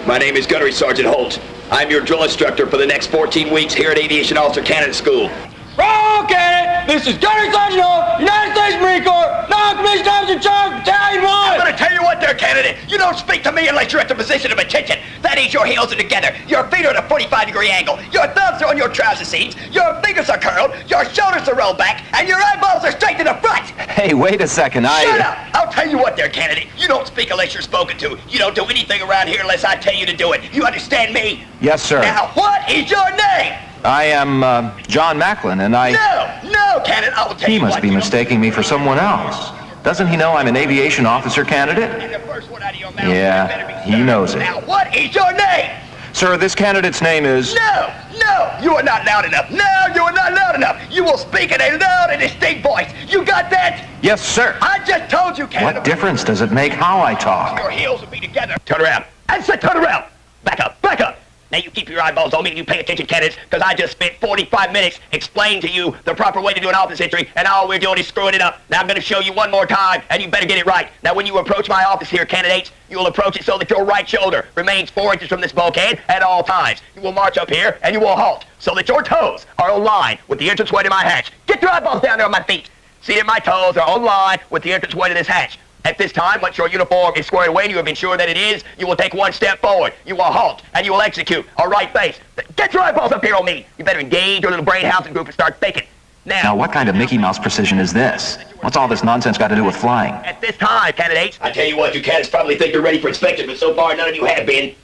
My name is Gunnery Sergeant Holt. I'm your drill instructor for the next 14 weeks here at Aviation Officer Candidate School. Wrong candidate! This is Gunnery Sergeant Holt, United States Marine Corps, non-commissioned officer charge, Battalion 1! I'm gonna tell you what there, candidate. You don't speak to me unless you're at the position of attention. That is, your heels are together, your feet are at a 45-degree angle, your thumbs are on your trouser seams, your fingers are curled, your shoulders are rolled back, and your eyeballs are straight to the front. Hey, wait a second, Shut up! I'll tell you what there, candidate. You don't speak unless you're spoken to. You don't do anything around here unless I tell you to do it. You understand me? Yes, sir. Now, what is your name? I am, John Macklin, and I... No, candidate, I will tell you He must be mistaking me for someone else. Doesn't he know I'm an aviation officer candidate? Yeah, he knows it. Now, what is your name? Sir, this candidate's name is... No, you are not loud enough. No, you are not loud enough. You will speak in a loud and distinct voice. You got that? Yes, sir. I just told you, candidate. What difference does it make how I talk? Your heels will be together. Turn around. I said turn around. Back up. Now you keep your eyeballs on me and you pay attention, candidates, because I just spent 45 minutes explaining to you the proper way to do an office entry, and all we're doing is screwing it up. Now I'm going to show you one more time, and you better get it right. Now when you approach my office here, candidates, you will approach it so that your right shoulder remains 4 inches from this bulkhead at all times. You will march up here, and you will halt, so that your toes are on line with the entranceway to my hatch. Get your eyeballs down there on my feet. See that my toes are on line with the entranceway to this hatch. At this time, once your uniform is squared away and you have ensured that it is, you will take one step forward. You will halt, and you will execute a right face. Get your eyeballs up here on me. You better engage your little brain housing group and start thinking. Now, what kind of Mickey Mouse precision is this? What's all this nonsense got to do with flying? At this time, candidates, I tell you what, you candidates probably think you're ready for inspection, but so far none of you have been.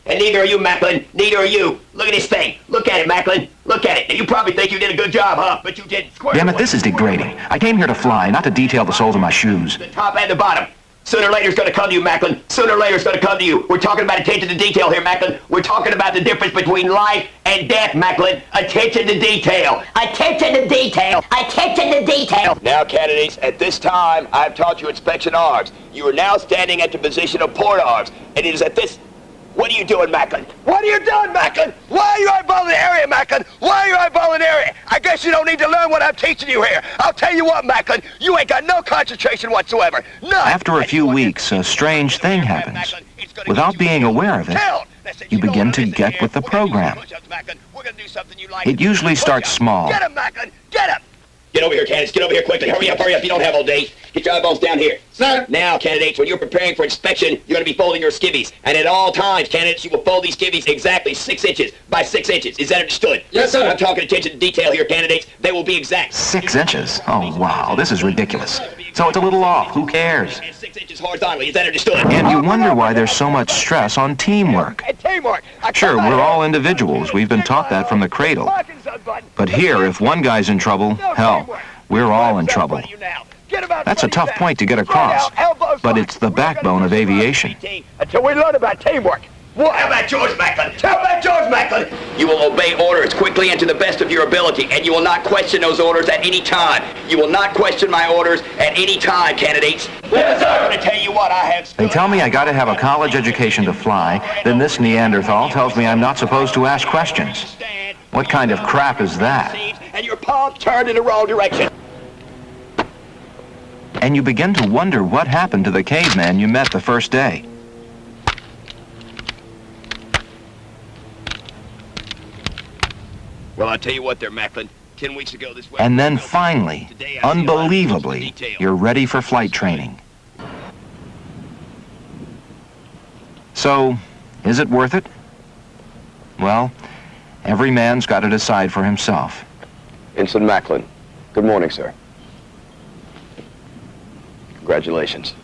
And neither are you, Macklin. Neither are you. Look at this thing. Look at it, Macklin. Look at it. And you probably think you did a good job, huh? But you didn't. Damn it, this is degrading. I came here to fly, not to detail the soles of my shoes. The top and the bottom. Sooner or later it's going to come to you, Macklin. Sooner or later it's going to come to you. We're talking about attention to detail here, Macklin. We're talking about the difference between life and death, Macklin. Attention to detail. Attention to detail. Attention to detail. Now, candidates, at this time, I've taught you inspection arms. You are now standing at the position of port arms. And it is at this... What are you doing, Macklin? What are you doing, Macklin? Why are you eyeballing the area, Macklin? Why are you eyeballing the area? I guess you don't need to learn what I'm teaching you here. I'll tell you what, Macklin, you ain't got no concentration whatsoever. None. After a few weeks, a strange thing happens. Without being aware of it, you begin to get with the program. It usually starts small. Get him, Macklin! Get him! Get over here, candidates. Get over here quickly. Hurry up. You don't have all day. Get your eyeballs down here. Sir. Now, candidates, when you're preparing for inspection, you're going to be folding your skivvies. And at all times, candidates, you will fold these skivvies exactly 6 inches by 6 inches. Is that understood? Yes, sir. I'm talking attention to detail here, candidates. They will be exact. 6 inches? Oh, wow. This is ridiculous. So it's a little off. Who cares? And 6 inches horizontally. Is that understood? And you wonder why there's so much stress on teamwork. Sure, we're all individuals. We've been taught that from the cradle. But here, if one guy's in trouble, hell, we're all in trouble. That's a tough point to get across, but it's the backbone of aviation. Until we learn about teamwork. Well, how about yours, Macklin? How about yours, Macklin? You will obey orders quickly and to the best of your ability, and you will not question those orders at any time. You will not question my orders at any time, candidates. Yes, sir. I'm going to tell you what I have. They tell me I got to have a college education to fly, then this Neanderthal tells me I'm not supposed to ask questions. What kind of crap is that? And your palms turned in the wrong direction. And you begin to wonder what happened to the caveman you met the first day. Well, I'll tell you what there, Macklin. 10 weeks ago this way. And then finally, unbelievably, you're ready for flight training. So, is it worth it? Well, every man's got to decide for himself. Ensign Macklin. Good morning, sir. Congratulations.